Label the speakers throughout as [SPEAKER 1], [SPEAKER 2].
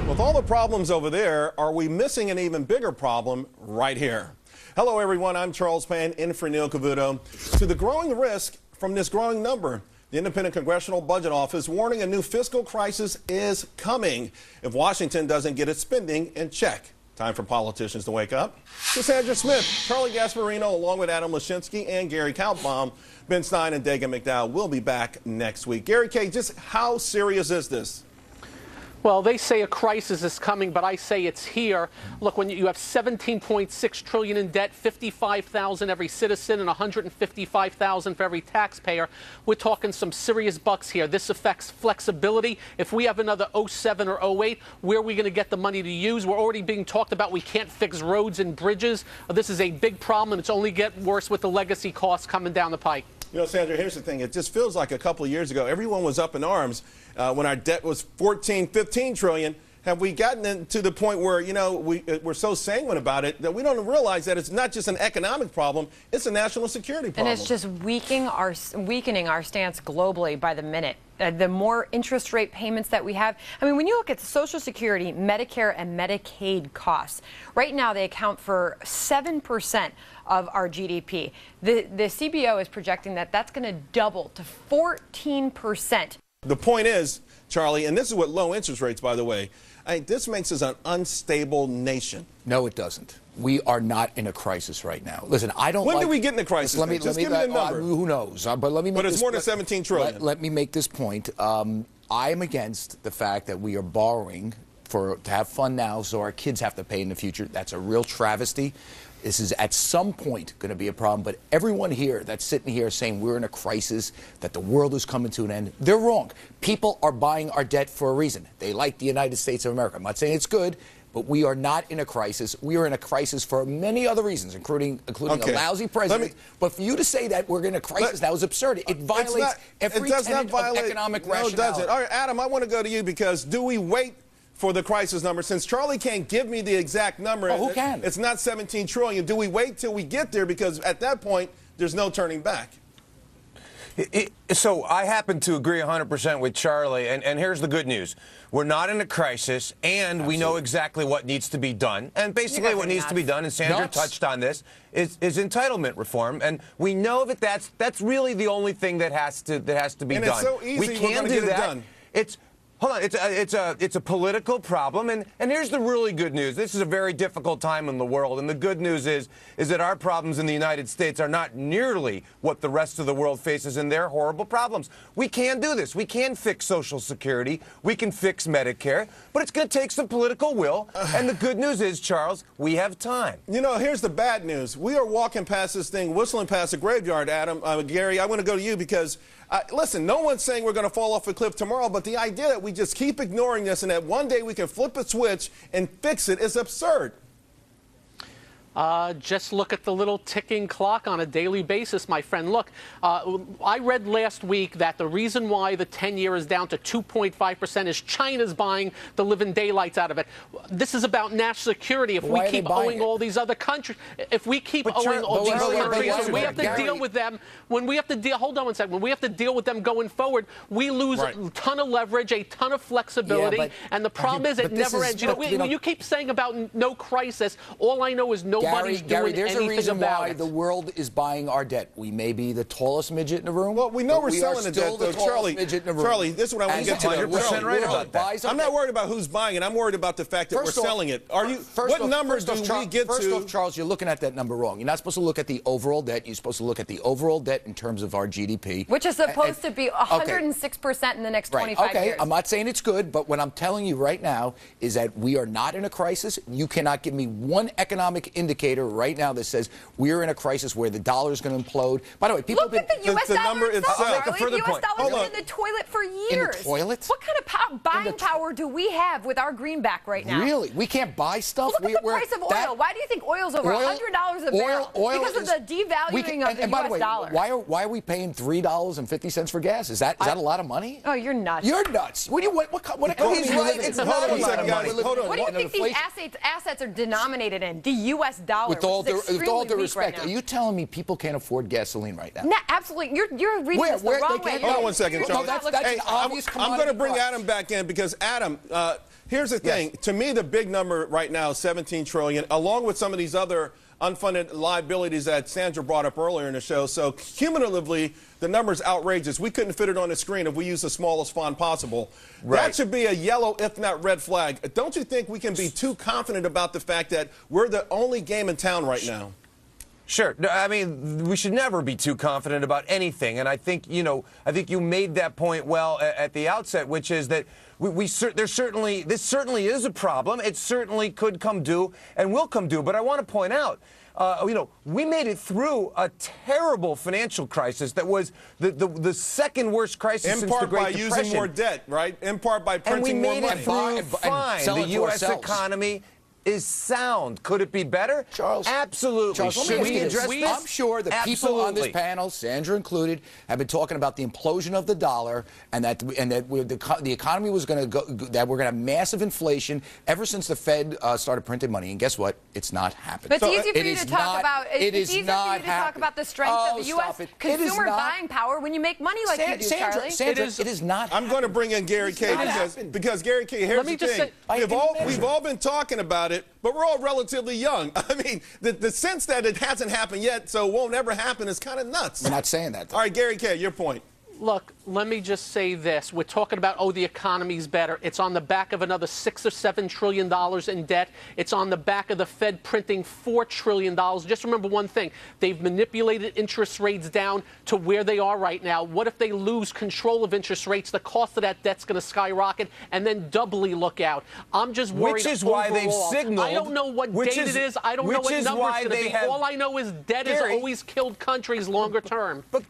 [SPEAKER 1] With all the problems over there, are we missing an even bigger problem right here? Hello, everyone. I'm Charles Pan, in for Neil Cavuto. To the growing risk from this growing number, the Independent Congressional Budget Office warning a new fiscal crisis is coming if Washington doesn't get its spending in check. Time for politicians to wake up. Cassandra Smith, Charlie Gasparino, along with Adam Lashinsky and Gary Kaltbaum, Ben Stein and Dagan McDowell will be back next week. Gary K., just how serious is this?
[SPEAKER 2] Well, they say a crisis is coming, but I say it's here. Look, when you have $17.6 trillion in debt, $55,000 every citizen, and $155,000 for every taxpayer, we're talking some serious bucks here. This affects flexibility. If we have another 07 or 08, where are we going to get the money to use? We're already being talked about. We can't fix roads and bridges. This is a big problem, and it's only getting worse with the legacy costs coming down the pike.
[SPEAKER 1] You know, Sandra, here's the thing. It just feels like a couple of years ago, everyone was up in arms when our debt was 14, 15 trillion. Have we gotten to the point where, you know, we're so sanguine about it that we don't realize that it's not just an economic problem, it's a national security problem.
[SPEAKER 3] And it's just weakening our stance globally by the minute. The more interest rate payments that we have. I mean, when you look at Social Security, Medicare, and Medicaid costs, right now they account for 7% of our GDP. The CBO is projecting that that's going to double to 14%.
[SPEAKER 1] The point is, Charlie, and this is what low interest rates, by the way, this makes us an unstable nation.
[SPEAKER 4] No, it doesn't. We are not in a crisis right now. Listen, I don't.
[SPEAKER 1] When do we get in a crisis? Just give me a number.
[SPEAKER 4] Who knows? But let me.
[SPEAKER 1] But it's more than 17 trillion.
[SPEAKER 4] Let me make this point. I am against the fact that we are borrowing to have fun now, so our kids have to pay in the future. That's a real travesty. This is at some point going to be a problem, but everyone here that's sitting here saying we're in a crisis, that the world is coming to an end, they're wrong. People are buying our debt for a reason. They like the United States of America. I'm not saying it's good, but we are not in a crisis. We are in a crisis for many other reasons, including a lousy president. But for you to say that we're in a crisis, that was absurd. It violates every tenet of economic rationality.
[SPEAKER 1] No, it doesn't. All right, Adam, I want to go to you because do we wait for the crisis number? Since Charlie can't give me the exact number,
[SPEAKER 4] who can?
[SPEAKER 1] It's not 17 trillion. Do we wait till we get there? Because at that point, there's no turning back.
[SPEAKER 5] So I happen to agree 100% with Charlie, and here's the good news. We're not in a crisis, and we know exactly what needs to be done. And basically what needs to be done, and Sandra touched on this, is entitlement reform. And we know that that's really the only thing that has to be done.
[SPEAKER 1] And it's so easy,
[SPEAKER 5] we can do that.
[SPEAKER 1] Done.
[SPEAKER 5] Hold on, it's a political problem, and here's the really good news. This is a very difficult time in the world, and the good news is that our problems in the United States are not nearly what the rest of the world faces in their horrible problems. We can do this. We can fix Social Security. We can fix Medicare, but it's going to take some political will, and the good news is, Charles, we have time.
[SPEAKER 1] You know, here's the bad news. We are walking past this thing, whistling past the graveyard, Adam. Gary, I want to go to you because, listen, no one's saying we're going to fall off a cliff tomorrow, but the idea that we just keep ignoring this and that one day we can flip a switch and fix it is absurd.
[SPEAKER 2] Just look at the little ticking clock on a daily basis, my friend. Look, I read last week that the reason why the 10-year is down to 2.5% is China's buying the living daylights out of it. This is about national security. If we keep owing all these other countries, if we keep owing all these other countries, we have to deal with them. When we have to deal, hold on one second. When we have to deal with them going forward, we lose a ton of leverage, a ton of flexibility, and the problem is it never ends. You keep saying about no crisis. All I know is nobody's doing
[SPEAKER 4] there's
[SPEAKER 2] anything
[SPEAKER 4] a reason
[SPEAKER 2] about
[SPEAKER 4] why
[SPEAKER 2] it.
[SPEAKER 4] the world is buying our debt. We may be the tallest midget in the room.
[SPEAKER 1] Well, we know we're selling the debt, though.
[SPEAKER 4] Charlie,
[SPEAKER 1] this is what I want to get to.
[SPEAKER 5] 100% right about that.
[SPEAKER 1] I'm not worried about who's buying it. I'm worried about the fact that we're selling it. What number do we get to?
[SPEAKER 4] First off, Charles, you're looking at that number wrong. You're not supposed to look at the overall debt. You're supposed to look at the overall debt in terms of our GDP.
[SPEAKER 3] Which is supposed to be 106% in the next 25 years.
[SPEAKER 4] I'm not saying it's good, but what I'm telling you right now is that we are not in a crisis. You cannot give me one economic indicator right now that says we're in a crisis where the dollar is going to implode. By the way, people
[SPEAKER 3] look at the U.S. dollar itself, Charlie. The U.S. dollar's been in the toilet for years.
[SPEAKER 4] In the toilet?
[SPEAKER 3] What kind of buying power do we have with our greenback right now?
[SPEAKER 4] Really? We can't buy stuff?
[SPEAKER 3] Look at the price of oil. Why do you think oil's over $100 a barrel? Because of the devaluing of the U.S. dollar.
[SPEAKER 4] Why are we paying $3.50 for gas? Is that a lot of money?
[SPEAKER 3] Oh, you're nuts.
[SPEAKER 4] You're nuts. What economy do you live in?
[SPEAKER 1] It's not a lot of money.
[SPEAKER 3] What do you think these assets are denominated in? The U.S. dollar.
[SPEAKER 4] With all due respect, are you telling me people can't afford gasoline right now?
[SPEAKER 3] No, absolutely. You're reading this the wrong way.
[SPEAKER 1] Hold on one second, Charlie.
[SPEAKER 4] That's an obvious commodity.
[SPEAKER 1] I'm going to bring Adam back in because, Adam, Here's the thing. To me, the big number right now is $17 trillion, along with some of these other unfunded liabilities that Sandra brought up earlier in the show. So cumulatively, the number's outrageous. We couldn't fit it on the screen if we used the smallest font possible.
[SPEAKER 5] Right.
[SPEAKER 1] That should be a yellow, if not red flag. Don't you think we can be too confident about the fact that we're the only game in town right now?
[SPEAKER 5] Sure. No, I mean, we should never be too confident about anything. And I think, I think you made that point well at the outset, which is that this certainly is a problem. It certainly could come due and will come due. But I want to point out, we made it through a terrible financial crisis that was the second worst crisis since the Great Depression.
[SPEAKER 1] In part by using more debt, right? In part by printing more money.
[SPEAKER 5] And we made it through fine. The U.S. economy is sound. Could it be better?
[SPEAKER 4] Charles.
[SPEAKER 5] Absolutely.
[SPEAKER 4] Charles,
[SPEAKER 5] Should we address this?
[SPEAKER 4] I'm sure the people on this panel, Sandra included, have been talking about the implosion of the dollar and that the economy was going to go, that we're going to have massive inflation ever since the Fed started printing money. And guess what? It's not happening.
[SPEAKER 3] But it's easy for you to talk about. It's easy for you to talk about the strength of the U.S. consumer buying power when you make money like you do, Charlie.
[SPEAKER 4] Sandra, it is not.
[SPEAKER 1] I'm going to bring in Gary Kay because Gary Kay, here's the thing. We've all been talking about it, but we're all relatively young. I mean, the sense that it hasn't happened yet, so it won't ever happen, is kind of nuts.
[SPEAKER 4] We're not saying that, though.
[SPEAKER 1] All right, Gary Kay, your point.
[SPEAKER 2] Look, let me just say this. We're talking about, oh, the economy's better. It's on the back of another $6 or $7 trillion in debt. It's on the back of the Fed printing $4 trillion. Just remember one thing. They've manipulated interest rates down to where they are right now. What if they lose control of interest rates? The cost of that debt's going to skyrocket, and then doubly look out. I'm just worried.
[SPEAKER 5] Which is why they've signaled.
[SPEAKER 2] I don't know what date it is. I don't know what number it's going to be. All I know is debt has always killed countries longer term.
[SPEAKER 5] But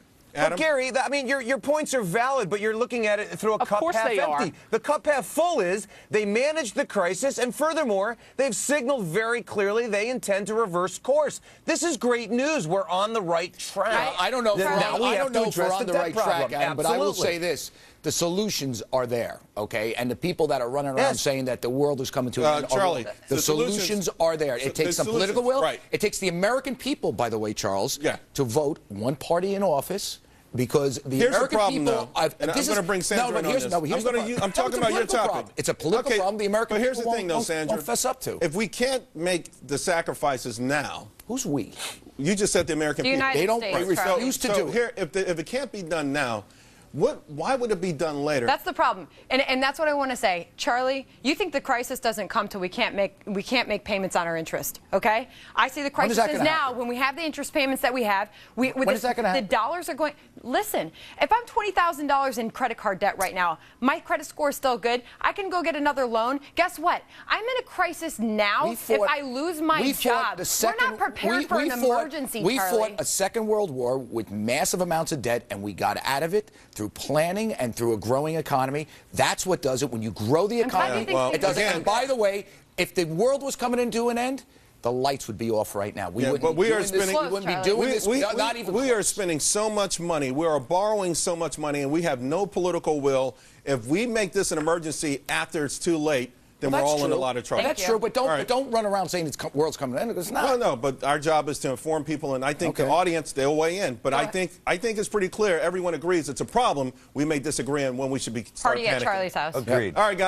[SPEAKER 5] Gary, I mean, your points are valid, but you're looking at it through a cup half empty. The cup half full is they managed the crisis, and furthermore, they've signaled very clearly they intend to reverse course. This is great news. We're on the right track.
[SPEAKER 4] I don't know if we're on the right track,
[SPEAKER 5] Adam,
[SPEAKER 4] but I will say this. The solutions are there, okay? And the people that are running around saying that the world is coming to an end,
[SPEAKER 1] Charlie,
[SPEAKER 4] the solutions are there. It takes some political will. Right. It takes the American people, by the way, Charles, to vote one party in office. Because the American people,
[SPEAKER 1] I'm going to bring Sandra in on this. I'm talking about your topic.
[SPEAKER 4] It's a political problem the American people
[SPEAKER 1] here's the thing, though, Sandra,
[SPEAKER 4] won't fess up to.
[SPEAKER 1] If we can't make the sacrifices now,
[SPEAKER 4] who's we?
[SPEAKER 1] You just said the American people.
[SPEAKER 3] They don't
[SPEAKER 4] refuse to do it.
[SPEAKER 1] Here, if it can't be done now, why would it be done later?
[SPEAKER 3] That's the problem, and that's what I want to say, Charlie. You think the crisis doesn't come till we can't make payments on our interest, okay? I see the crisis is now when we have the interest payments that we have. When is that going to happen? The dollars are going. Listen, if I'm $20,000 in credit card debt right now, my credit score is still good. I can go get another loan. Guess what? I'm in a crisis now. If I lose my job, we're not prepared for an emergency,
[SPEAKER 4] We
[SPEAKER 3] Charlie.
[SPEAKER 4] fought a second world war with massive amounts of debt, and we got out of it through planning and through a growing economy. That's what does it. When you grow the economy, it does it. And by the way, if the world was coming into an end, the lights would be off right now. We wouldn't be doing this.
[SPEAKER 1] We are spending so much money. We are borrowing so much money, and we have no political will. If we make this an emergency after it's too late, then we're all in a lot of trouble.
[SPEAKER 4] That's true, but don't run around saying the world's coming to an end, because it's not.
[SPEAKER 1] No, but our job is to inform people, and I think the audience, they'll weigh in. But I think it's pretty clear. Everyone agrees it's a problem. We may disagree on when we should be starting panicking.
[SPEAKER 3] Party at Charlie's house.
[SPEAKER 5] Agreed.
[SPEAKER 1] All right, guys.